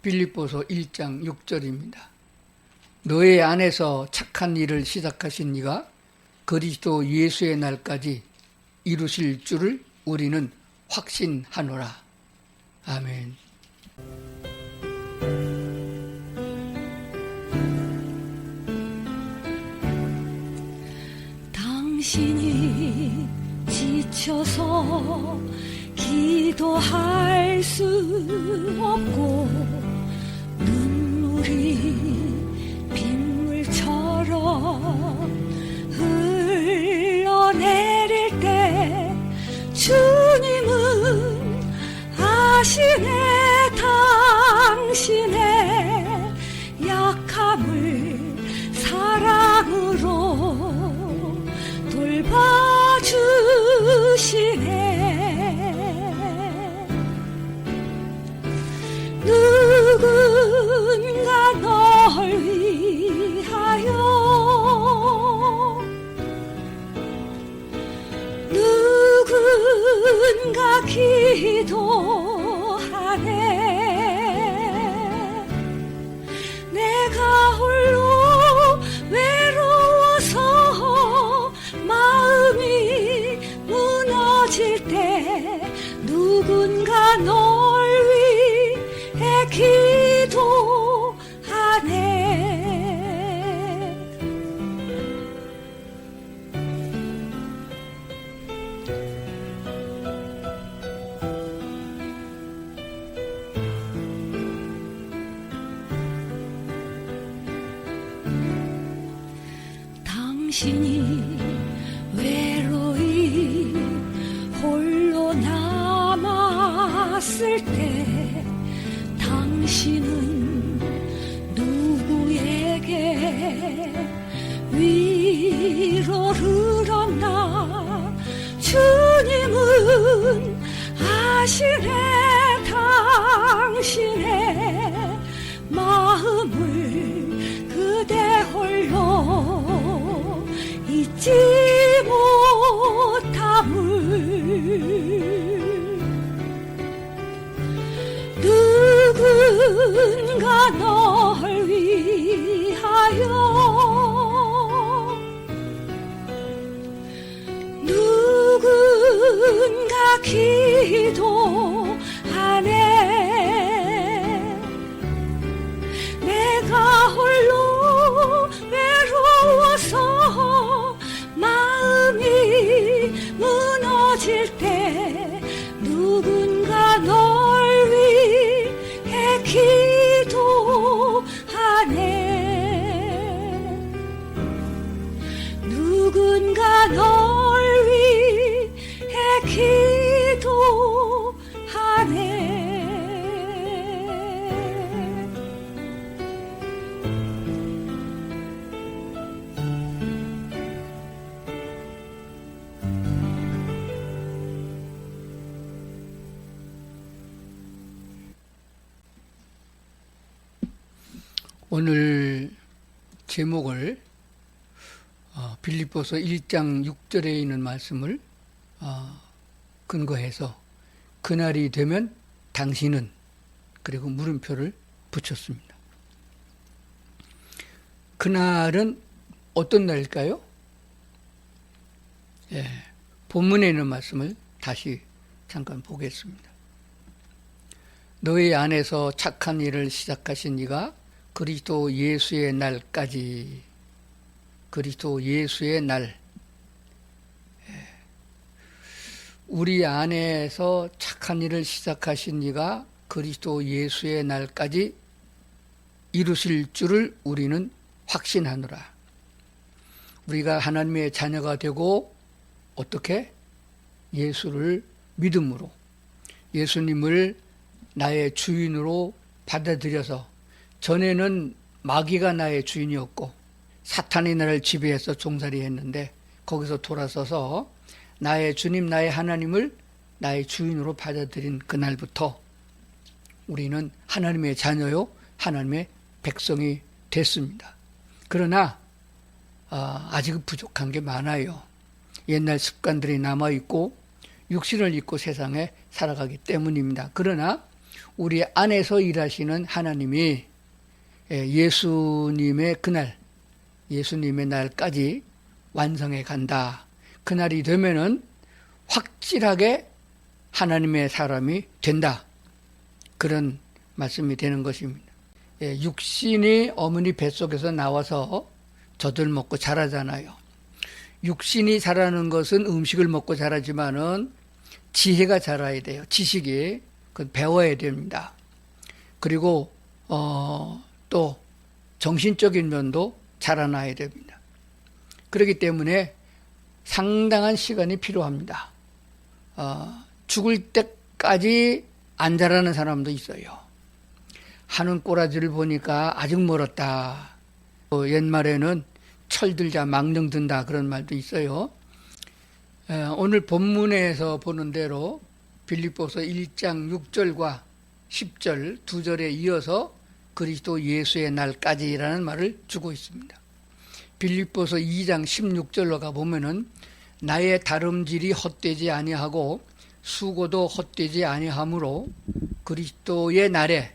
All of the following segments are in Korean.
빌립보서 1장 6절입니다. 너의 안에서 착한 일을 시작하신 이가 그리스도 예수의 날까지 이루실 줄을 우리는 확신하노라. 아멘. 당신이 지쳐서 기도할 수 없고 눈물이 빗물처럼 흘러내릴 때 주님은 아시네. 당신의 약함을 사랑으로 돌봐주시네. 누군가 널 위하여 누군가 기도하네. 내가 홀로 외로워서 마음이 무너질 때 누군가 널 위해 기도하네. 당신이 외로이 홀로 남았을 때 당신은 누구에게 위로를 얻나. 주님은 아시네. 당신의 마음을 그대 홀로 잊지 못함을. 누군가 널 위하여 누군가 기도하네. 내가 홀로 외로워서 마음이 무너질 때 누군가 널 위해 기도하네. 누군가 널 위해 기도하네. 오늘 제목을 빌립보서 1장 6절에 있는 말씀을 근거해서 그날이 되면 당신은, 그리고 물음표를 붙였습니다. 그날은 어떤 날일까요? 본문에 있는 말씀을 다시 잠깐 보겠습니다. 너희 안에서 착한 일을 시작하신 이가 그리스도 예수의 날까지. 그리스도 예수의 날. 우리 안에서 착한 일을 시작하신 이가 그리스도 예수의 날까지 이루실 줄을 우리는 확신하노라. 우리가 하나님의 자녀가 되고 어떻게? 예수를 믿음으로, 예수님을 나의 주인으로 받아들여서, 전에는 마귀가 나의 주인이었고 사탄이 나를 지배해서 종살이 했는데 거기서 돌아서서 나의 주님, 나의 하나님을 나의 주인으로 받아들인 그날부터 우리는 하나님의 자녀요, 하나님의 백성이 됐습니다. 그러나 아직 부족한 게 많아요. 옛날 습관들이 남아있고 육신을 입고 세상에 살아가기 때문입니다. 그러나 우리 안에서 일하시는 하나님이 예수님의 그날, 예수님의 날까지 완성해 간다. 그날이 되면은 확실하게 하나님의 사람이 된다. 그런 말씀이 되는 것입니다. 육신이 어머니 뱃속에서 나와서 젖을 먹고 자라잖아요. 육신이 자라는 것은 음식을 먹고 자라지만은 지혜가 자라야 돼요. 지식이. 그 배워야 됩니다. 그리고 또 정신적인 면도 자라나야 됩니다. 그렇기 때문에 상당한 시간이 필요합니다. 죽을 때까지 안 자라는 사람도 있어요. 하는 꼬라지를 보니까 아직 멀었다. 옛말에는 철들자 망령 든다 그런 말도 있어요. 오늘 본문에서 보는 대로 빌립보서 1장 6절과 10절 두 절에 이어서 그리스도 예수의 날까지라는 말을 주고 있습니다. 빌립보서 2장 16절로 가보면은 나의 다름질이 헛되지 아니하고 수고도 헛되지 아니하므로 그리스도의 날에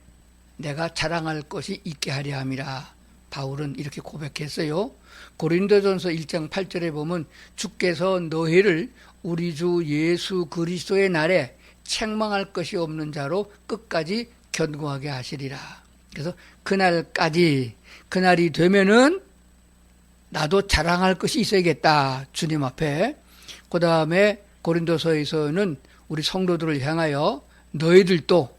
내가 자랑할 것이 있게 하려 함이라. 바울은 이렇게 고백했어요. 고린도전서 1장 8절에 보면 주께서 너희를 우리 주 예수 그리스도의 날에 책망할 것이 없는 자로 끝까지 견고하게 하시리라. 그래서 그날까지, 그날이 되면은 나도 자랑할 것이 있어야겠다. 주님 앞에. 그 다음에 고린도서에서는 우리 성도들을 향하여 너희들도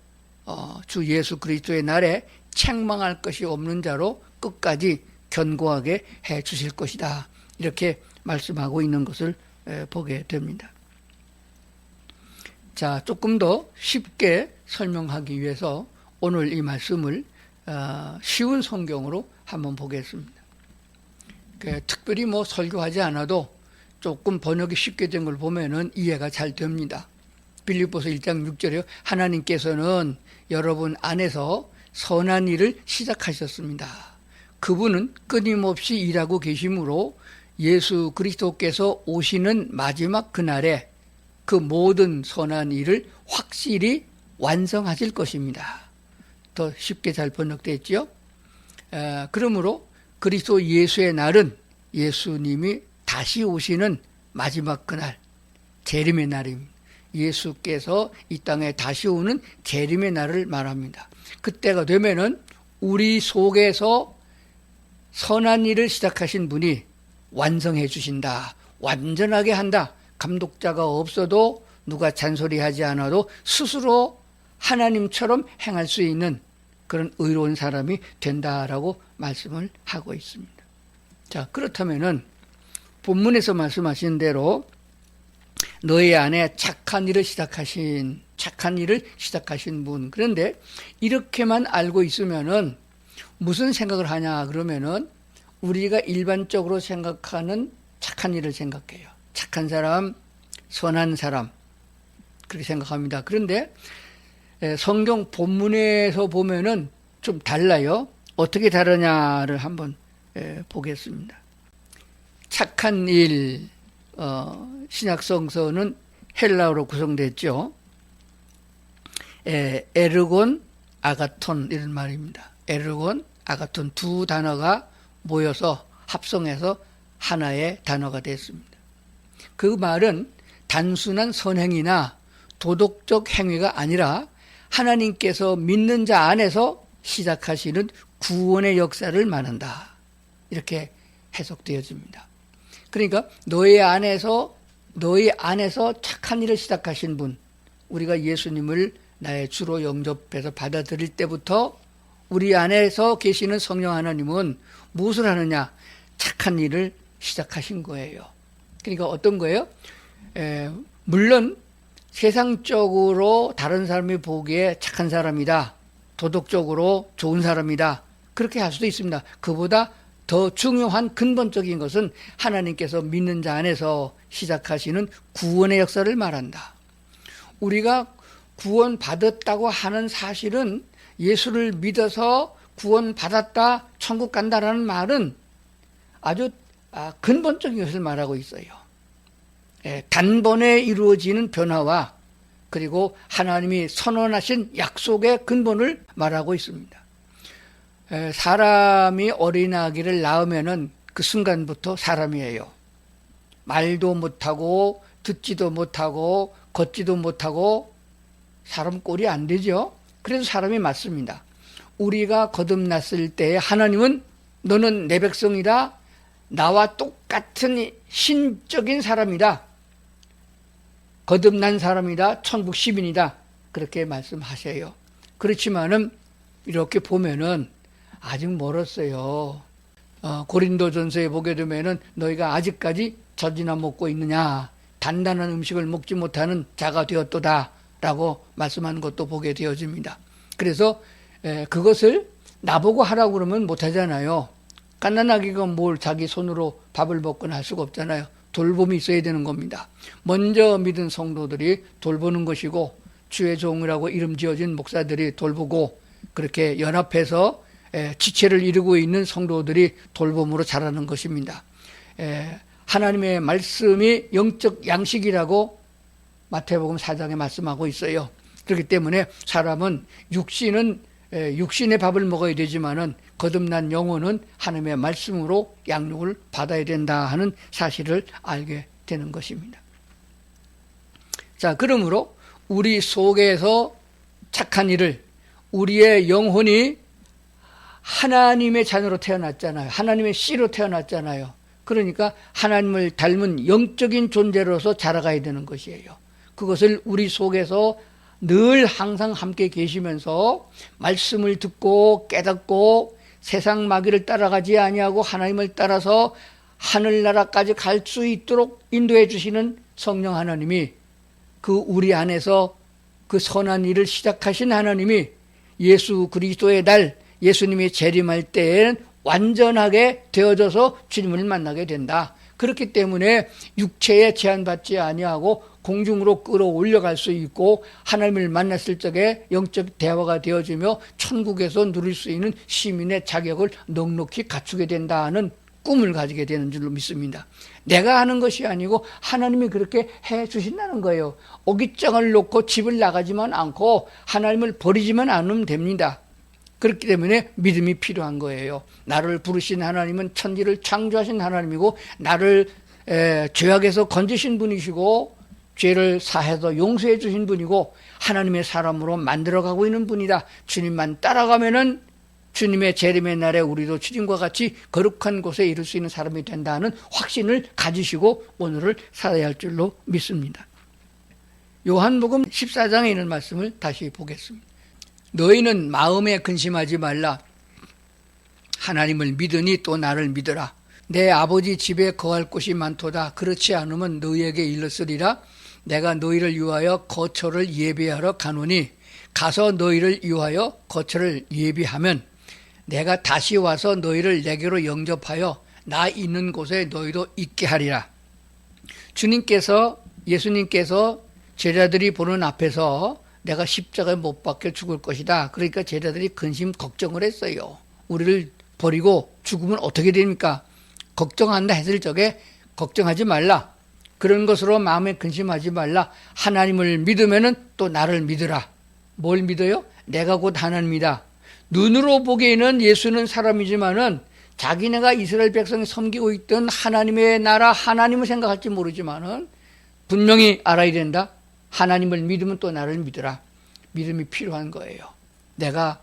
주 예수 그리스도의 날에 책망할 것이 없는 자로 끝까지 견고하게 해 주실 것이다. 이렇게 말씀하고 있는 것을 보게 됩니다. 자, 조금 더 쉽게 설명하기 위해서 오늘 이 말씀을 쉬운 성경으로 한번 보겠습니다. 특별히 설교하지 않아도 조금 번역이 쉽게 된 걸 보면은 이해가 잘 됩니다. 빌립보서 1장 6절에 하나님께서는 여러분 안에서 선한 일을 시작하셨습니다. 그분은 끊임없이 일하고 계시므로 예수 그리스도께서 오시는 마지막 그날에 그 모든 선한 일을 확실히 완성하실 것입니다. 더 쉽게 잘 번역됐죠? 그러므로 그리스도 예수의 날은 예수님이 다시 오시는 마지막 그날, 재림의 날입니다. 예수께서 이 땅에 다시 오는 재림의 날을 말합니다. 그때가 되면은 우리 속에서 선한 일을 시작하신 분이 완성해 주신다. 완전하게 한다. 감독자가 없어도 누가 잔소리하지 않아도 스스로 하나님처럼 행할 수 있는 그런 의로운 사람이 된다라고 말씀을 하고 있습니다. 자, 그렇다면은 본문에서 말씀하신 대로 너희 안에 착한 일을 시작하신 분. 그런데 이렇게만 알고 있으면은 무슨 생각을 하냐 그러면은 우리가 일반적으로 생각하는 착한 일을 생각해요. 착한 사람, 선한 사람 그렇게 생각합니다. 그런데 성경 본문에서 보면은 좀 달라요. 어떻게 다르냐를 한번 보겠습니다. 착한 일, 신약성서는 헬라어로 구성됐죠. 에르곤, 아가톤 이런 말입니다. 에르곤, 아가톤 두 단어가 모여서 합성해서 하나의 단어가 됐습니다. 그 말은 단순한 선행이나 도덕적 행위가 아니라 하나님께서 믿는 자 안에서 시작하시는 구원의 역사를 말한다. 이렇게 해석되어집니다. 그러니까 너희 안에서 착한 일을 시작하신 분, 우리가 예수님을 나의 주로 영접해서 받아들일 때부터 우리 안에서 계시는 성령 하나님은 무엇을 하느냐? 착한 일을 시작하신 거예요. 그러니까 어떤 거예요? 물론 세상적으로 다른 사람이 보기에 착한 사람이다, 도덕적으로 좋은 사람이다, 그렇게 할 수도 있습니다. 그보다 더 중요한 근본적인 것은 하나님께서 믿는 자 안에서 시작하시는 구원의 역사를 말한다. 우리가 구원받았다고 하는 사실은 예수를 믿어서 구원받았다, 천국 간다라는 말은 아주 근본적인 것을 말하고 있어요. 단번에 이루어지는 변화와 그리고 하나님이 선언하신 약속의 근본을 말하고 있습니다. 사람이 어린아기를 낳으면은 그 순간부터 사람이에요. 말도 못하고 듣지도 못하고 걷지도 못하고 사람 꼴이 안 되죠. 그래서 사람이 맞습니다. 우리가 거듭났을 때 하나님은 너는 내 백성이다. 나와 똑같은 신적인 사람이다. 거듭난 사람이다. 천국 시민이다. 그렇게 말씀하셔요. 그렇지만은 이렇게 보면은 아직 멀었어요. 고린도전서에 보게 되면은 너희가 아직까지 젖이나 먹고 있느냐, 단단한 음식을 먹지 못하는 자가 되었도다 라고 말씀하는 것도 보게 되어집니다. 그래서 그것을 나보고 하라고 그러면 못하잖아요. 갓난아기가 뭘 자기 손으로 밥을 먹거나 할 수가 없잖아요. 돌봄이 있어야 되는 겁니다. 먼저 믿은 성도들이 돌보는 것이고, 주의 종이라고 이름 지어진 목사들이 돌보고, 그렇게 연합해서 지체를 이루고 있는 성도들이 돌봄으로 자라는 것입니다. 하나님의 말씀이 영적 양식이라고 마태복음 4장에 말씀하고 있어요. 그렇기 때문에 사람은 육신의 밥을 먹어야 되지만은 거듭난 영혼은 하나님의 말씀으로 양육을 받아야 된다 하는 사실을 알게 되는 것입니다. 자, 그러므로 우리 속에서 착한 일을, 우리의 영혼이 하나님의 자녀로 태어났잖아요. 하나님의 씨로 태어났잖아요. 그러니까 하나님을 닮은 영적인 존재로서 자라가야 되는 것이에요. 그것을 우리 속에서 늘 항상 함께 계시면서 말씀을 듣고 깨닫고 세상 마귀를 따라가지 아니하고 하나님을 따라서 하늘나라까지 갈 수 있도록 인도해 주시는 성령 하나님이, 그 우리 안에서 그 선한 일을 시작하신 하나님이 예수 그리스도의 날, 예수님이 재림할 때에는 완전하게 되어져서 주님을 만나게 된다. 그렇기 때문에 육체에 제한받지 아니하고 공중으로 끌어올려갈 수 있고, 하나님을 만났을 적에 영적 대화가 되어지며 천국에서 누릴 수 있는 시민의 자격을 넉넉히 갖추게 된다는 꿈을 가지게 되는 줄로 믿습니다. 내가 하는 것이 아니고 하나님이 그렇게 해 주신다는 거예요. 오깃장을 놓고 집을 나가지만 않고 하나님을 버리지만 않으면 됩니다. 그렇기 때문에 믿음이 필요한 거예요. 나를 부르신 하나님은 천지를 창조하신 하나님이고, 나를 죄악에서 건지신 분이시고, 죄를 사해서 용서해 주신 분이고, 하나님의 사람으로 만들어가고 있는 분이다. 주님만 따라가면은 주님의 재림의 날에 우리도 주님과 같이 거룩한 곳에 이룰 수 있는 사람이 된다는 확신을 가지시고 오늘을 살아야 할 줄로 믿습니다. 요한복음 14장에 있는 말씀을 다시 보겠습니다. 너희는 마음에 근심하지 말라. 하나님을 믿으니 또 나를 믿으라. 내 아버지 집에 거할 곳이 많도다. 그렇지 않으면 너희에게 일렀으리라. 내가 너희를 위하여 거처를 예비하러 가노니, 가서 너희를 위하여 거처를 예비하면 내가 다시 와서 너희를 내게로 영접하여 나 있는 곳에 너희도 있게 하리라. 예수님께서 제자들이 보는 앞에서 내가 십자가에 못 박혀 죽을 것이다. 그러니까 제자들이 근심 걱정을 했어요. 우리를 버리고 죽으면 어떻게 됩니까? 걱정한다 했을 적에 걱정하지 말라. 그런 것으로 마음에 근심하지 말라. 하나님을 믿으면은 또 나를 믿으라. 뭘 믿어요? 내가 곧 하나님이다. 눈으로 보기에는 예수는 사람이지만은 자기네가 이스라엘 백성이 섬기고 있던 하나님의 나라, 하나님을 생각할지 모르지만은 분명히 알아야 된다. 하나님을 믿으면 또 나를 믿으라. 믿음이 필요한 거예요. 내가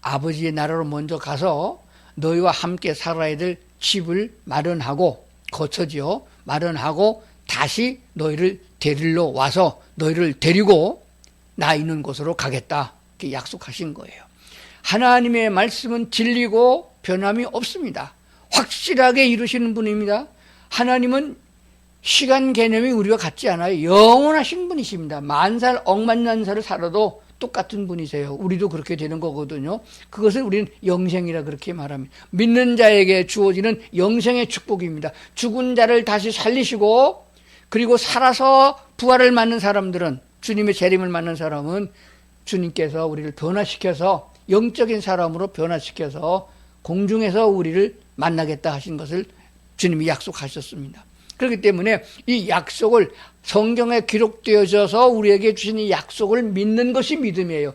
아버지의 나라로 먼저 가서 너희와 함께 살아야 될 집을 마련하고, 거처지요, 마련하고 다시 너희를 데리러 와서 너희를 데리고 나 있는 곳으로 가겠다. 이렇게 약속하신 거예요. 하나님의 말씀은 진리고 변함이 없습니다. 확실하게 이루시는 분입니다. 하나님은 시간 개념이 우리와 같지 않아요. 영원하신 분이십니다. 만살, 억만년살을 살아도 똑같은 분이세요. 우리도 그렇게 되는 거거든요. 그것을 우리는 영생이라 그렇게 말합니다. 믿는 자에게 주어지는 영생의 축복입니다. 죽은 자를 다시 살리시고, 그리고 살아서 부활을 맞는 사람들은, 주님의 재림을 맞는 사람은 주님께서 우리를 변화시켜서 영적인 사람으로 변화시켜서 공중에서 우리를 만나겠다 하신 것을 주님이 약속하셨습니다. 그렇기 때문에 이 약속을 성경에 기록되어져서 우리에게 주신 이 약속을 믿는 것이 믿음이에요.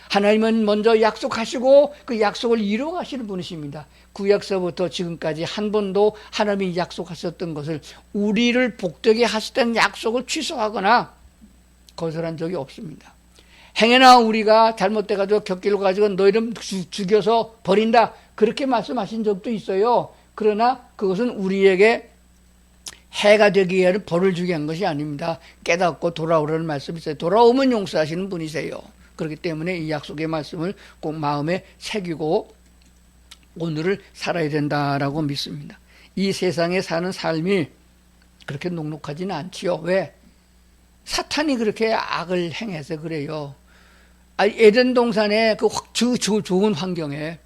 하나님은 먼저 약속하시고 그 약속을 이루어가시는 분이십니다. 구약서부터 지금까지 한 번도 하나님이 약속하셨던 것을 우리를 복되게 하셨다는 약속을 취소하거나 거절한 적이 없습니다. 행여나 우리가 잘못돼가지고 곁길로 가지고 너희를 죽여서 버린다 그렇게 말씀하신 적도 있어요. 그러나 그것은 우리에게 해가 되기 위한 벌을 주게 한 것이 아닙니다. 깨닫고 돌아오라는 말씀이 있어요. 돌아오면 용서하시는 분이세요. 그렇기 때문에 이 약속의 말씀을 꼭 마음에 새기고 오늘을 살아야 된다라고 믿습니다. 이 세상에 사는 삶이 그렇게 녹록하지는 않지요. 왜? 사탄이 그렇게 악을 행해서 그래요. 에덴 동산의 그 좋은 환경에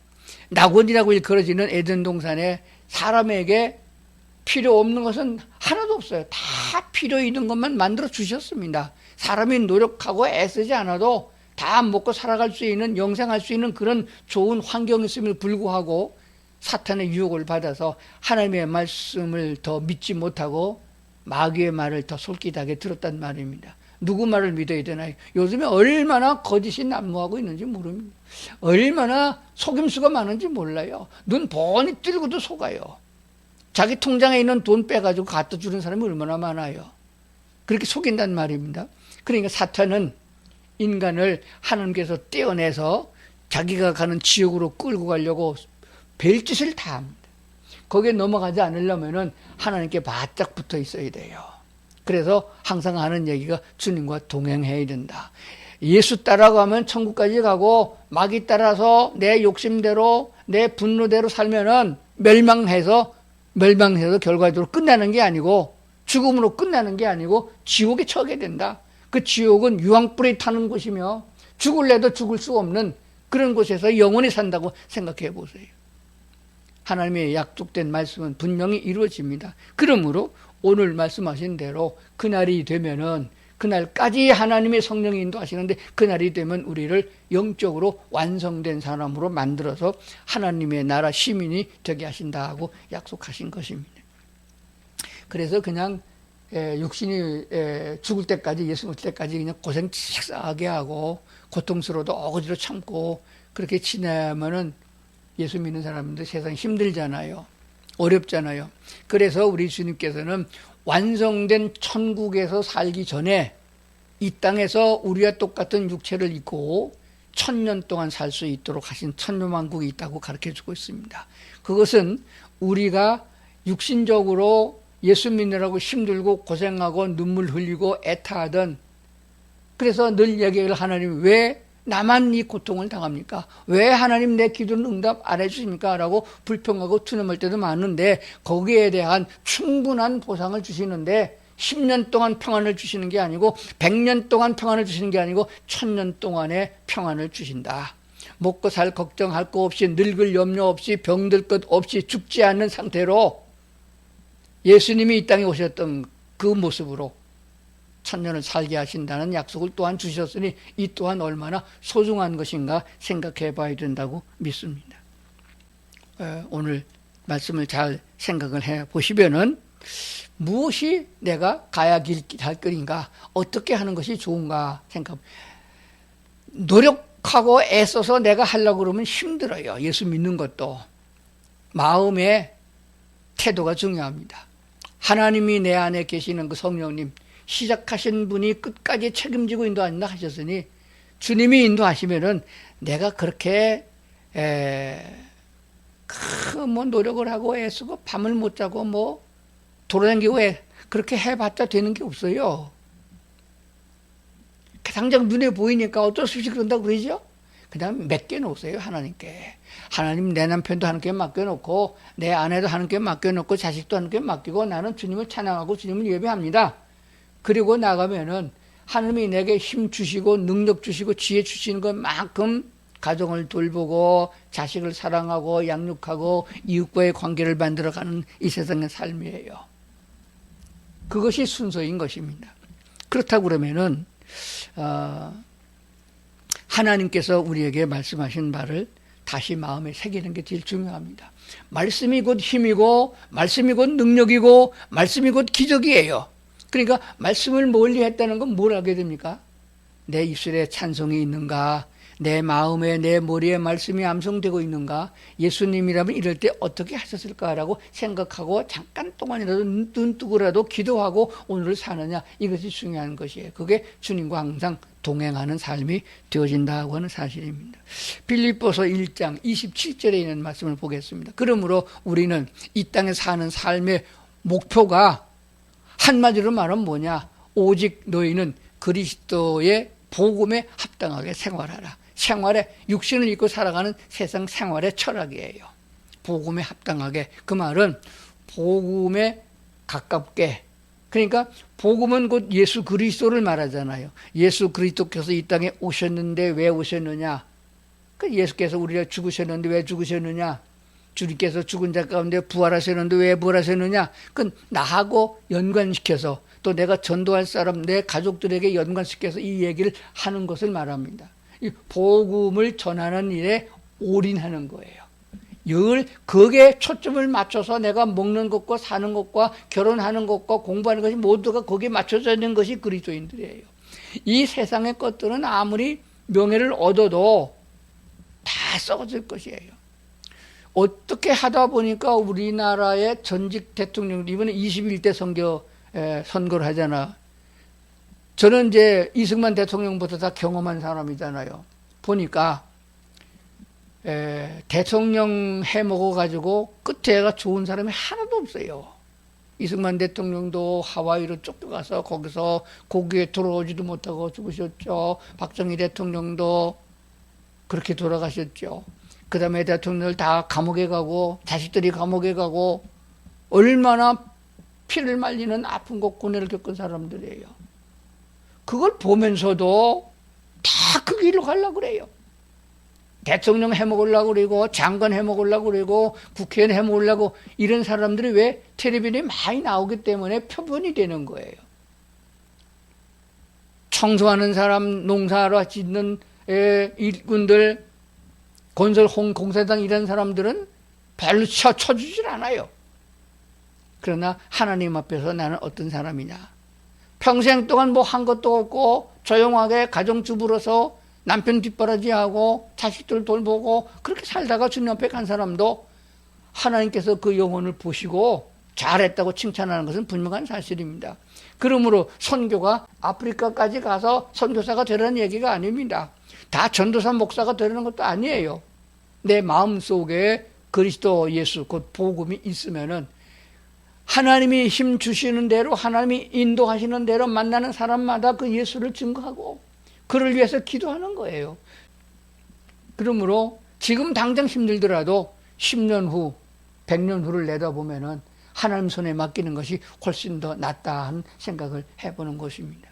낙원이라고 일컬어지는 에덴 동산에 사람에게 필요 없는 것은 하나도 없어요. 다 필요 있는 것만 만들어 주셨습니다. 사람이 노력하고 애쓰지 않아도 다 먹고 살아갈 수 있는, 영생할 수 있는 그런 좋은 환경이 있음에도 불구하고 사탄의 유혹을 받아서 하나님의 말씀을 더 믿지 못하고 마귀의 말을 더 솔깃하게 들었단 말입니다. 누구 말을 믿어야 되나요? 요즘에 얼마나 거짓이 난무하고 있는지 모릅니다. 얼마나 속임수가 많은지 몰라요. 눈 번히 뜨고도 속아요. 자기 통장에 있는 돈 빼가지고 갖다 주는 사람이 얼마나 많아요. 그렇게 속인단 말입니다. 그러니까 사탄은 인간을 하나님께서 떼어내서 자기가 가는 지옥으로 끌고 가려고 별짓을 다 합니다. 거기에 넘어가지 않으려면 하나님께 바짝 붙어 있어야 돼요. 그래서 항상 하는 얘기가 주님과 동행해야 된다. 예수 따라가면 천국까지 가고 마귀 따라서 내 욕심대로 내 분노대로 살면은 멸망해서 결과적으로 끝나는 게 아니고 죽음으로 끝나는 게 아니고 지옥에 처하게 된다. 그 지옥은 유황불이 타는 곳이며 죽을래도 죽을 수 없는 그런 곳에서 영원히 산다고 생각해 보세요. 하나님의 약속된 말씀은 분명히 이루어집니다. 그러므로 오늘 말씀하신 대로 그날이 되면은 그날까지 하나님의 성령이 인도하시는데 그날이 되면 우리를 영적으로 완성된 사람으로 만들어서 하나님의 나라 시민이 되게 하신다고 약속하신 것입니다. 그래서 그냥 육신이 죽을 때까지, 예수 올 때까지 그냥 고생 식사하게 하고 고통스러워도 어거지로 참고 그렇게 지내면은 예수 믿는 사람들 세상 힘들잖아요. 어렵잖아요. 그래서 우리 주님께서는 완성된 천국에서 살기 전에 이 땅에서 우리와 똑같은 육체를 입고 1000년 동안 살 수 있도록 하신 천년왕국이 있다고 가르쳐주고 있습니다. 그것은 우리가 육신적으로 예수 믿느라고 힘들고 고생하고 눈물 흘리고 애타하던, 그래서 늘 얘기를 하나님 왜 나만 이 고통을 당합니까? 왜 하나님 내 기도는 응답 안 해주십니까? 라고 불평하고 투념할 때도 많은데 거기에 대한 충분한 보상을 주시는데 10년 동안 평안을 주시는 게 아니고 100년 동안 평안을 주시는 게 아니고 1000년 동안의 평안을 주신다. 먹고 살 걱정할 거 없이 늙을 염려 없이 병들 것 없이 죽지 않는 상태로 예수님이 이 땅에 오셨던 그 모습으로 1000년을 살게 하신다는 약속을 또한 주셨으니 이 또한 얼마나 소중한 것인가 생각해 봐야 된다고 믿습니다. 오늘 말씀을 잘 생각을 해 보시면은 무엇이 내가 가야 할 길인가, 어떻게 하는 것이 좋은가 생각. 노력하고 애써서 내가 하려고 그러면 힘들어요. 예수 믿는 것도. 마음의 태도가 중요합니다. 하나님이 내 안에 계시는 그 성령님, 시작하신 분이 끝까지 책임지고 인도한다 하셨으니 주님이 인도하시면은 내가 그렇게 뭐 노력을 하고 애쓰고 밤을 못 자고 뭐 돌아다니고 그렇게 해봤자 되는 게 없어요. 당장 눈에 보이니까 어쩔 수 없이 그런다고 그러죠. 그냥 맡겨놓으세요, 하나님께. 하나님, 내 남편도 하나님께 맡겨놓고 내 아내도 하나님께 맡겨놓고 자식도 하나님께 맡기고 나는 주님을 찬양하고 주님을 예배합니다. 그리고 나가면은 하나님이 내게 힘 주시고 능력 주시고 지혜 주시는 것만큼 가정을 돌보고 자식을 사랑하고 양육하고 이웃과의 관계를 만들어가는 이 세상의 삶이에요. 그것이 순서인 것입니다. 그렇다고 그러면은 하나님께서 우리에게 말씀하신 말을 다시 마음에 새기는 게 제일 중요합니다. 말씀이 곧 힘이고 말씀이 곧 능력이고 말씀이 곧 기적이에요. 그러니까 말씀을 멀리 했다는 건 뭘 하게 됩니까? 내 입술에 찬송이 있는가? 내 마음에 내 머리에 말씀이 암송되고 있는가? 예수님이라면 이럴 때 어떻게 하셨을까라고 생각하고 잠깐 동안이라도 눈 뜨고라도 기도하고 오늘을 사느냐, 이것이 중요한 것이에요. 그게 주님과 항상 동행하는 삶이 되어진다고 하는 사실입니다. 빌립보서 1장 27절에 있는 말씀을 보겠습니다. 그러므로 우리는 이 땅에 사는 삶의 목표가 한마디로 말하면 뭐냐? 오직 너희는 그리스도의 복음에 합당하게 생활하라. 생활에 육신을 입고 살아가는 세상 생활의 철학이에요. 복음에 합당하게. 그 말은 복음에 가깝게. 그러니까 복음은 곧 예수 그리스도를 말하잖아요. 예수 그리스도께서 이 땅에 오셨는데 왜 오셨느냐? 그 예수께서 우리가 죽으셨는데 왜 죽으셨느냐? 주님께서 죽은 자 가운데 부활하셨는데 왜 부활하셨느냐? 그 나하고 연관시켜서 또 내가 전도할 사람, 내 가족들에게 연관시켜서 이 얘기를 하는 것을 말합니다. 이 복음을 전하는 일에 올인하는 거예요. 늘 거기에 초점을 맞춰서 내가 먹는 것과 사는 것과 결혼하는 것과 공부하는 것이 모두가 거기에 맞춰져 있는 것이 그리스도인들이에요. 이 세상의 것들은 아무리 명예를 얻어도 다 썩어질 것이에요. 어떻게 하다 보니까 우리나라의 전직 대통령, 이번에 21대 선거를 하잖아. 저는 이제 이승만 대통령부터 다 경험한 사람이잖아요. 보니까 대통령 해먹어가지고 끝에가 좋은 사람이 하나도 없어요. 이승만 대통령도 하와이로 쫓겨가서 거기서 고국에 돌아오지도 못하고 죽으셨죠. 박정희 대통령도 그렇게 돌아가셨죠. 그 다음에 대통령들 다 감옥에 가고 자식들이 감옥에 가고 얼마나 피를 말리는 아픈 고뇌를 겪은 사람들이에요. 그걸 보면서도 다 그 길로 가려고 그래요. 대통령 해먹으려고 그러고 장관 해먹으려고 그러고 국회의원 해먹으려고 이런 사람들이 왜 텔레비전에 많이 나오기 때문에 표본이 되는 거예요. 청소하는 사람, 농사로 짓는 일꾼들, 건설 공사장 이런 사람들은 별로 쳐주질 않아요. 그러나 하나님 앞에서 나는 어떤 사람이냐? 평생 동안 뭐 한 것도 없고 조용하게 가정주부로서 남편 뒷바라지하고 자식들 돌보고 그렇게 살다가 주님 앞에 간 사람도 하나님께서 그 영혼을 보시고 잘했다고 칭찬하는 것은 분명한 사실입니다. 그러므로 선교가 아프리카까지 가서 선교사가 되라는 얘기가 아닙니다. 다 전도사 목사가 되라는 것도 아니에요. 내 마음속에 그리스도 예수 곧 복음이 있으면은 하나님이 힘 주시는 대로 하나님이 인도하시는 대로 만나는 사람마다 그 예수를 증거하고 그를 위해서 기도하는 거예요. 그러므로 지금 당장 힘들더라도 10년 후, 100년 후를 내다보면은 하나님 손에 맡기는 것이 훨씬 더 낫다 하는 생각을 해보는 것입니다.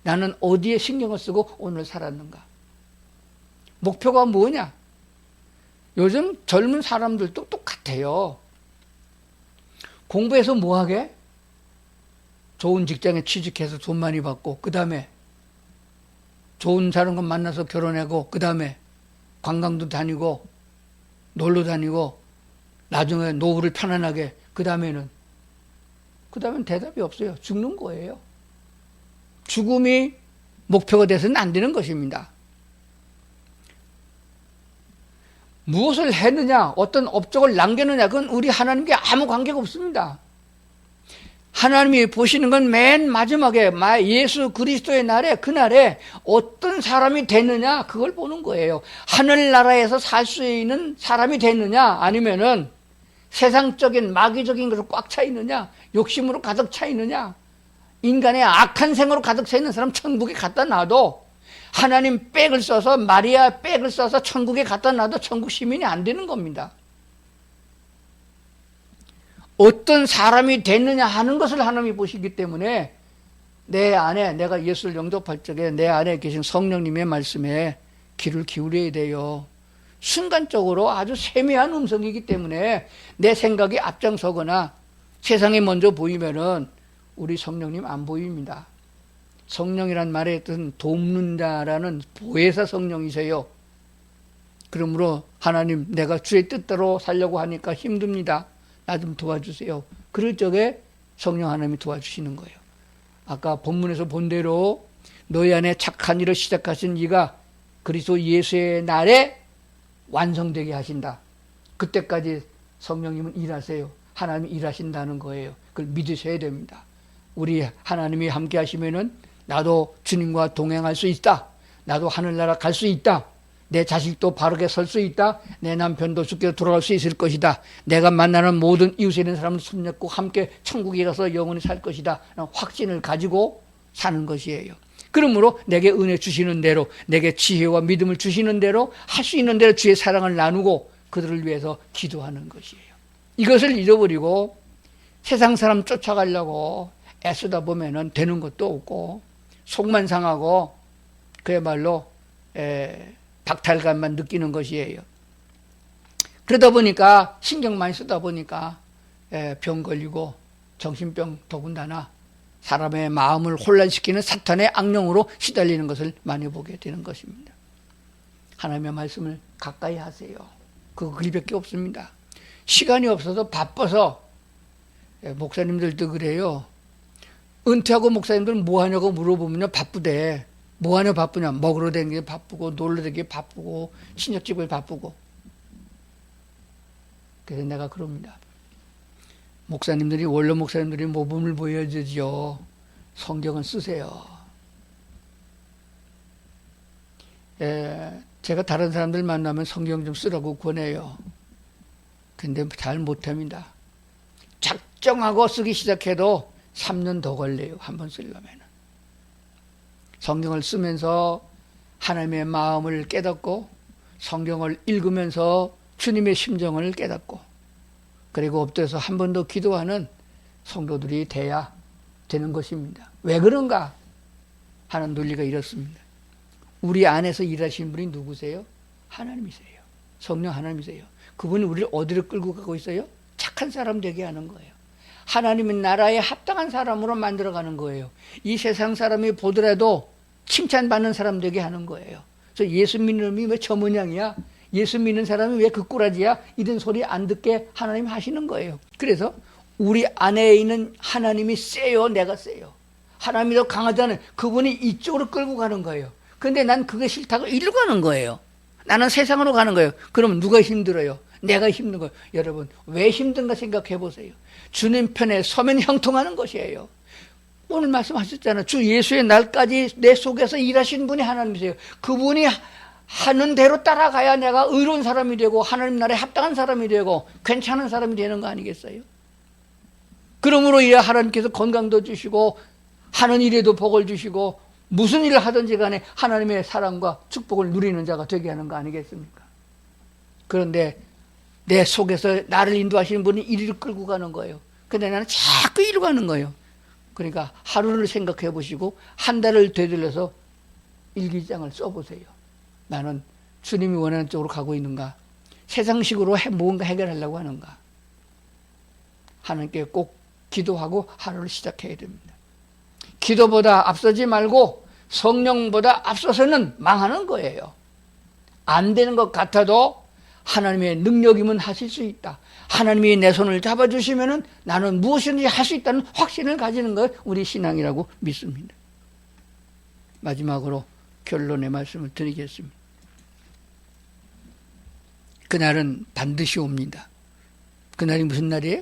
나는 어디에 신경을 쓰고 오늘 살았는가? 목표가 뭐냐? 요즘 젊은 사람들도 똑같아요. 공부해서 뭐하게? 좋은 직장에 취직해서 돈 많이 받고 그 다음에 좋은 사람과 만나서 결혼하고 그 다음에 관광도 다니고 놀러 다니고 나중에 노후를 편안하게 그 다음에는 대답이 없어요. 죽는 거예요. 죽음이 목표가 돼서는 안 되는 것입니다. 무엇을 했느냐, 어떤 업적을 남겼느냐, 그건 우리 하나님께 아무 관계가 없습니다. 하나님이 보시는 건 맨 마지막에 예수 그리스도의 날에, 그날에 어떤 사람이 됐느냐, 그걸 보는 거예요. 하늘나라에서 살 수 있는 사람이 됐느냐, 아니면은 세상적인 마귀적인 것으로 꽉 차 있느냐, 욕심으로 가득 차 있느냐, 인간의 악한 생으로 가득 차 있는 사람 천국에 갖다 놔도 하나님 백을 써서 마리아 백을 써서 천국에 갖다 놔도 천국 시민이 안 되는 겁니다. 어떤 사람이 됐느냐 하는 것을 하나님이 보시기 때문에 내 안에 내가 예수를 영접할 적에 내 안에 계신 성령님의 말씀에 귀를 기울여야 돼요. 순간적으로 아주 세미한 음성이기 때문에 내 생각이 앞장서거나 세상에 먼저 보이면은 우리 성령님 안 보입니다. 성령이란 말의 뜻은 돕는 자라는 보혜사 성령이세요. 그러므로 하나님, 내가 주의 뜻대로 살려고 하니까 힘듭니다. 나 좀 도와주세요. 그럴 적에 성령 하나님이 도와주시는 거예요. 아까 본문에서 본 대로 너희 안에 착한 일을 시작하신 이가 그리스도 예수의 날에 완성되게 하신다. 그때까지 성령님은 일하세요. 하나님이 일하신다는 거예요. 그걸 믿으셔야 됩니다. 우리 하나님이 함께 하시면은 나도 주님과 동행할 수 있다. 나도 하늘나라 갈 수 있다. 내 자식도 바르게 설 수 있다. 내 남편도 주께로 돌아갈 수 있을 것이다. 내가 만나는 모든 이웃에 있는 사람을 손잡고 함께 천국에 가서 영원히 살 것이다. 확신을 가지고 사는 것이에요. 그러므로 내게 은혜 주시는 대로, 내게 지혜와 믿음을 주시는 대로, 할 수 있는 대로 주의 사랑을 나누고 그들을 위해서 기도하는 것이에요. 이것을 잃어버리고 세상 사람 쫓아가려고 애쓰다 보면은 되는 것도 없고 속만 상하고 그야말로 박탈감만 느끼는 것이에요. 그러다 보니까 신경 많이 쓰다 보니까 병 걸리고 정신병, 더군다나 사람의 마음을 혼란시키는 사탄의 악령으로 시달리는 것을 많이 보게 되는 것입니다. 하나님의 말씀을 가까이 하세요. 그거 그리밖에 없습니다. 시간이 없어서 바빠서 목사님들도 그래요. 은퇴하고 목사님들은 뭐 하냐고 물어보면요, 바쁘대. 뭐 하냐 바쁘냐? 먹으러 다니는 게 바쁘고 놀러 다니는 게 바쁘고 신역집을 바쁘고. 그래서 내가 그럽니다. 목사님들이, 원로 목사님들이 모범을 보여주죠. 성경을 쓰세요. 제가 다른 사람들 만나면 성경 좀 쓰라고 권해요. 근데 잘 못합니다. 작정하고 쓰기 시작해도 3년 더 걸려요. 한번 쓰려면. 성경을 쓰면서 하나님의 마음을 깨닫고 성경을 읽으면서 주님의 심정을 깨닫고 그리고 엎드려서 한 번 더 기도하는 성도들이 돼야 되는 것입니다. 왜 그런가 하는 논리가 이렇습니다. 우리 안에서 일하시는 분이 누구세요? 하나님이세요. 성령 하나님이세요. 그분이 우리를 어디로 끌고 가고 있어요? 착한 사람 되게 하는 거예요. 하나님의 나라에 합당한 사람으로 만들어가는 거예요. 이 세상 사람이 보더라도 칭찬받는 사람 되게 하는 거예요. 그래서 예수 믿는 놈이 왜 저 모양이야? 예수 믿는 사람이 왜 그 꼬라지야? 이런 소리 안 듣게 하나님 하시는 거예요. 그래서 우리 안에 있는 하나님이 세요, 내가 세요. 하나님이 더 강하다는 그분이 이쪽으로 끌고 가는 거예요. 근데 난 그게 싫다고 이리로 가는 거예요. 나는 세상으로 가는 거예요. 그럼 누가 힘들어요? 내가 힘든 거예요. 여러분, 왜 힘든가 생각해 보세요. 주님 편에 서면 형통하는 것이에요. 오늘 말씀하셨잖아요. 주 예수의 날까지 내 속에서 일하신 분이 하나님이세요. 그분이 하는 대로 따라가야 내가 의로운 사람이 되고 하나님 나라에 합당한 사람이 되고 괜찮은 사람이 되는 거 아니겠어요? 그러므로 이래 하나님께서 건강도 주시고 하는 일에도 복을 주시고 무슨 일을 하든지 간에 하나님의 사랑과 축복을 누리는 자가 되게 하는 거 아니겠습니까? 그런데 내 속에서 나를 인도하시는 분이 이리로 끌고 가는 거예요. 근데 나는 자꾸 이리로 가는 거예요. 그러니까 하루를 생각해 보시고 한 달을 되돌려서 일기장을 써보세요. 나는 주님이 원하는 쪽으로 가고 있는가? 세상식으로 뭔가 해결하려고 하는가? 하나님께 꼭 기도하고 하루를 시작해야 됩니다. 기도보다 앞서지 말고 성령보다 앞서서는 망하는 거예요. 안 되는 것 같아도 하나님의 능력이면 하실 수 있다. 하나님이 내 손을 잡아주시면은 나는 무엇이든지 할 수 있다는 확신을 가지는 것 우리 신앙이라고 믿습니다. 마지막으로 결론의 말씀을 드리겠습니다. 그날은 반드시 옵니다. 그날이 무슨 날이에요?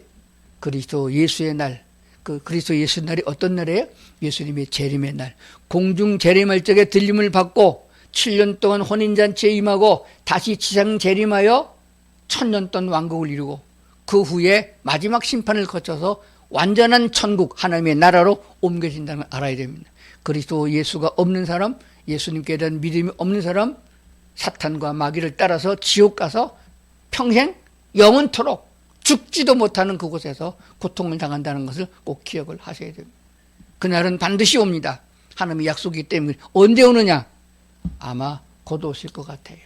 그리스도 예수의 날. 그 그리스도 예수의 날이 어떤 날이에요? 예수님의 재림의 날. 공중 재림할 적에 들림을 받고 7년 동안 혼인잔치에 임하고 다시 지상 재림하여 1000년 동안 왕국을 이루고 그 후에 마지막 심판을 거쳐서 완전한 천국 하나님의 나라로 옮겨진다는 걸 알아야 됩니다. 그리스도 예수가 없는 사람, 예수님께 대한 믿음이 없는 사람, 사탄과 마귀를 따라서 지옥 가서 평생 영원토록 죽지도 못하는 그곳에서 고통을 당한다는 것을 꼭 기억을 하셔야 됩니다. 그날은 반드시 옵니다. 하나님의 약속이기 때문에. 언제 오느냐? 아마 곧 오실 것 같아요.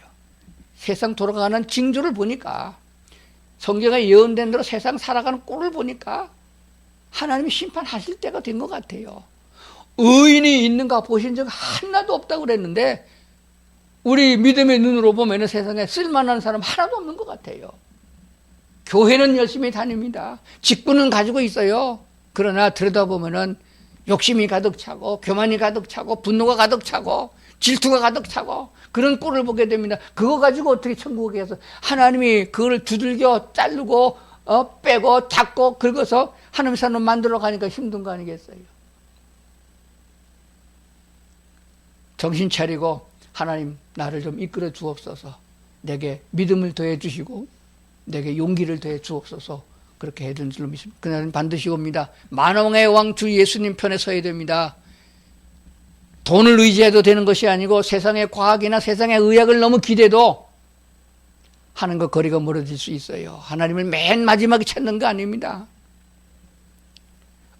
세상 돌아가는 징조를 보니까, 성경에 예언된 대로 세상 살아가는 꼴을 보니까 하나님이 심판하실 때가 된 것 같아요. 의인이 있는가 보신 적 하나도 없다고 그랬는데 우리 믿음의 눈으로 보면 세상에 쓸만한 사람 하나도 없는 것 같아요. 교회는 열심히 다닙니다. 직분은 가지고 있어요. 그러나 들여다보면 욕심이 가득 차고 교만이 가득 차고 분노가 가득 차고 질투가 가득 차고 그런 꼴을 보게 됩니다. 그거 가지고 어떻게 천국에 가서 하나님이 그걸 두들겨 자르고 빼고 닦고 긁어서 하나님 사람 만들어 가니까 힘든 거 아니겠어요? 정신 차리고 하나님 나를 좀 이끌어 주옵소서, 내게 믿음을 더해 주시고 내게 용기를 더해 주옵소서, 그렇게 해야 되는 줄로 믿습니다. 그날은 반드시 옵니다. 만왕의 왕 주 예수님 편에 서야 됩니다. 돈을 의지해도 되는 것이 아니고 세상의 과학이나 세상의 의학을 너무 기대도 하나님과 거리가 멀어질 수 있어요. 하나님을 맨 마지막에 찾는 거 아닙니다.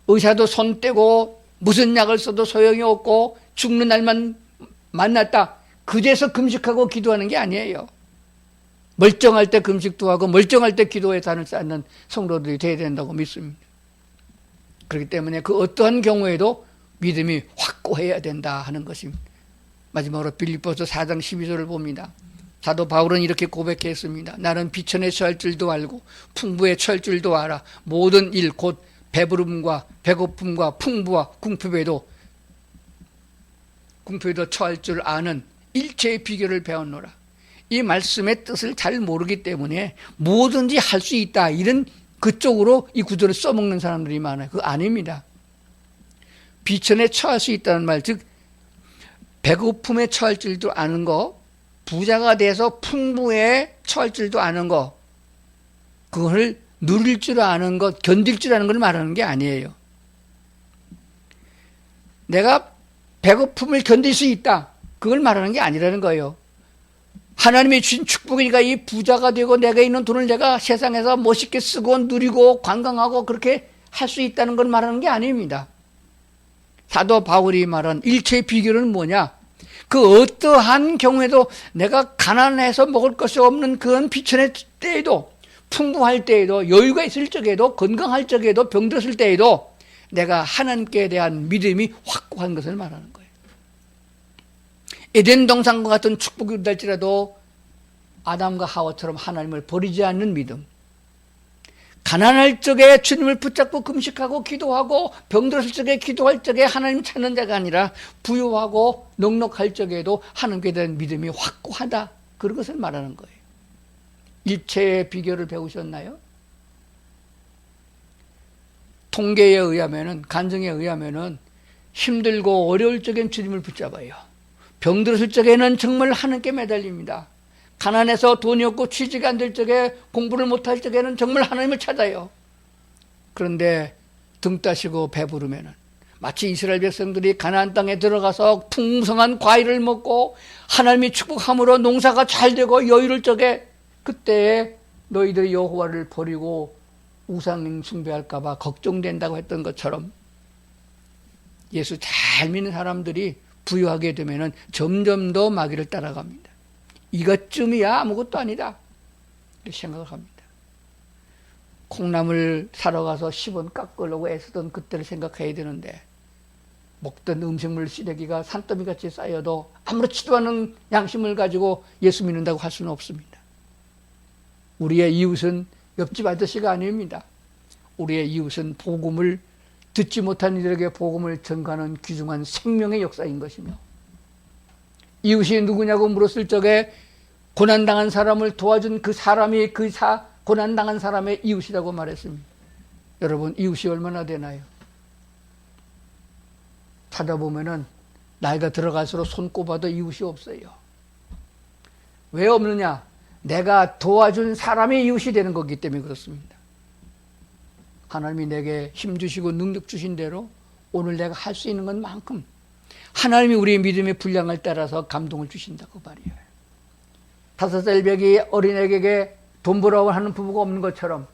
의사도 손 떼고 무슨 약을 써도 소용이 없고 죽는 날만 만났다, 그제서 금식하고 기도하는 게 아니에요. 멀쩡할 때 금식도 하고 멀쩡할 때 기도에 단을 쌓는 성도들이 되어야 된다고 믿습니다. 그렇기 때문에 그 어떠한 경우에도 믿음이 확고해야 된다 하는 것입니다. 마지막으로 빌립보서 4장 12절을 봅니다. 사도 바울은 이렇게 고백했습니다. 나는 비천에 처할 줄도 알고 풍부에 처할 줄도 알아. 모든 일 곧 배부름과 배고픔과 풍부와 궁핍에도 처할 줄 아는 일체의 비결을 배웠노라. 이 말씀의 뜻을 잘 모르기 때문에 뭐든지 할 수 있다, 이런 그쪽으로 이 구절을 써먹는 사람들이 많아요. 그거 아닙니다. 비천에 처할 수 있다는 말, 즉 배고픔에 처할 줄도 아는 거, 부자가 돼서 풍부에 처할 줄도 아는 거, 그걸 누릴 줄 아는 것, 견딜 줄 아는 걸 말하는 게 아니에요. 내가 배고픔을 견딜 수 있다, 그걸 말하는 게 아니라는 거예요. 하나님이 주신 축복이니까 이 부자가 되고 내가 있는 돈을 내가 세상에서 멋있게 쓰고 누리고 관광하고 그렇게 할 수 있다는 걸 말하는 게 아닙니다. 사도 바울이 말한 일체의 비결은 뭐냐? 그 어떠한 경우에도 내가 가난해서 먹을 것이 없는 그런 비천의 때에도, 풍부할 때에도, 여유가 있을 적에도, 건강할 적에도, 병들었을 때에도 내가 하나님께 대한 믿음이 확고한 것을 말하는 거예요. 에덴 동산과 같은 축복이 될지라도 아담과 하와처럼 하나님을 버리지 않는 믿음, 가난할 적에 주님을 붙잡고 금식하고 기도하고 병들었을 적에 기도할 적에 하나님 찾는 자가 아니라 부유하고 넉넉할 적에도 하나님께 대한 믿음이 확고하다, 그런 것을 말하는 거예요. 일체의 비결을 배우셨나요? 통계에 의하면은, 간증에 의하면은 힘들고 어려울 적엔 주님을 붙잡아요. 병들었을 적에는 정말 하나님께 매달립니다. 가난해서 돈이 없고 취직이 안 될 적에, 공부를 못할 적에는 정말 하나님을 찾아요. 그런데 등 따시고 배부르면은 마치 이스라엘 백성들이 가나안 땅에 들어가서 풍성한 과일을 먹고 하나님이 축복함으로 농사가 잘 되고 여유를 적에, 그때에 너희들이 여호와를 버리고 우상 숭배할까 봐 걱정된다고 했던 것처럼 예수 잘 믿는 사람들이 부유하게 되면은 점점 더 마귀를 따라갑니다. 이것쯤이야 아무것도 아니다, 이렇게 생각을 합니다. 콩나물 사러 가서 10원 깎으려고 애쓰던 그때를 생각해야 되는데, 먹던 음식물 쓰레기가 산더미같이 쌓여도 아무렇지도 않은 양심을 가지고 예수 믿는다고 할 수는 없습니다. 우리의 이웃은 옆집 아저씨가 아닙니다. 우리의 이웃은 복음을 듣지 못한 이들에게 복음을 전가하는 귀중한 생명의 역사인 것이며, 이웃이 누구냐고 물었을 적에 고난당한 사람을 도와준 그 사람이 고난당한 사람의 이웃이라고 말했습니다. 여러분, 이웃이 얼마나 되나요? 찾아보면은 나이가 들어갈수록 손꼽아도 이웃이 없어요. 왜 없느냐? 내가 도와준 사람이 이웃이 되는 거기 때문에 그렇습니다. 하나님이 내게 힘 주시고 능력 주신 대로 오늘 내가 할 수 있는 것만큼 하나님이 우리의 믿음의 분량을 따라서 감동을 주신다고 말이에요. 5살 배기 어린애에게 돈 벌어 하는 부부가 없는 것처럼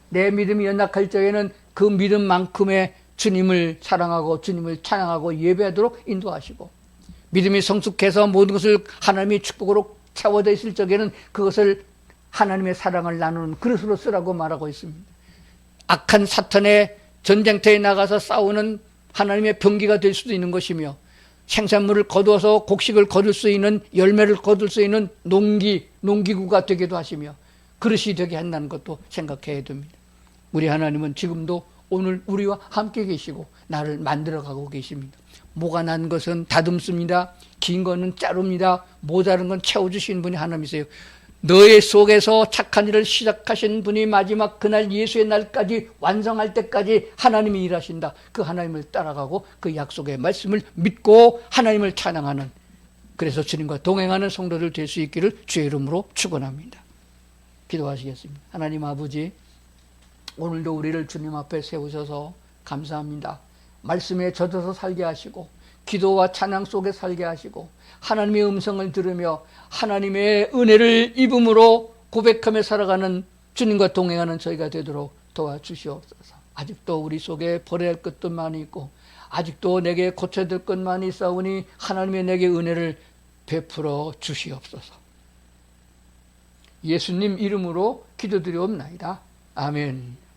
내 믿음이 연약할 적에는 그 믿음만큼의 주님을 사랑하고 주님을 찬양하고 예배하도록 인도하시고, 믿음이 성숙해서 모든 것을 하나님의 축복으로 채워져 있을 적에는 그것을 하나님의 사랑을 나누는 그릇으로 쓰라고 말하고 있습니다. 악한 사탄의 전쟁터에 나가서 싸우는 하나님의 병기가 될 수도 있는 것이며, 생산물을 거두어서 곡식을 거둘 수 있는, 열매를 거둘 수 있는 농기구가 되기도 하시며 그릇이 되게 한다는 것도 생각해야 됩니다. 우리 하나님은 지금도 오늘 우리와 함께 계시고 나를 만들어가고 계십니다. 모가 난 것은 다듬습니다. 긴 거는 자릅니다. 모자른 건 채워주시는 분이 하나님이세요. 너의 속에서 착한 일을 시작하신 분이 마지막 그날 예수의 날까지 완성할 때까지 하나님이 일하신다. 그 하나님을 따라가고 그 약속의 말씀을 믿고 하나님을 찬양하는, 그래서 주님과 동행하는 성도들 될 수 있기를 주의 이름으로 축원합니다. 기도하시겠습니다. 하나님 아버지, 오늘도 우리를 주님 앞에 세우셔서 감사합니다. 말씀에 젖어서 살게 하시고 기도와 찬양 속에 살게 하시고 하나님의 음성을 들으며 하나님의 은혜를 입음으로 고백하며 살아가는 주님과 동행하는 저희가 되도록 도와주시옵소서. 아직도 우리 속에 버려야 할 것도 많이 있고 아직도 내게 고쳐야 될 것 많이 있사오니 하나님의 내게 은혜를 베풀어 주시옵소서. 예수님 이름으로 기도드리옵나이다. 아멘.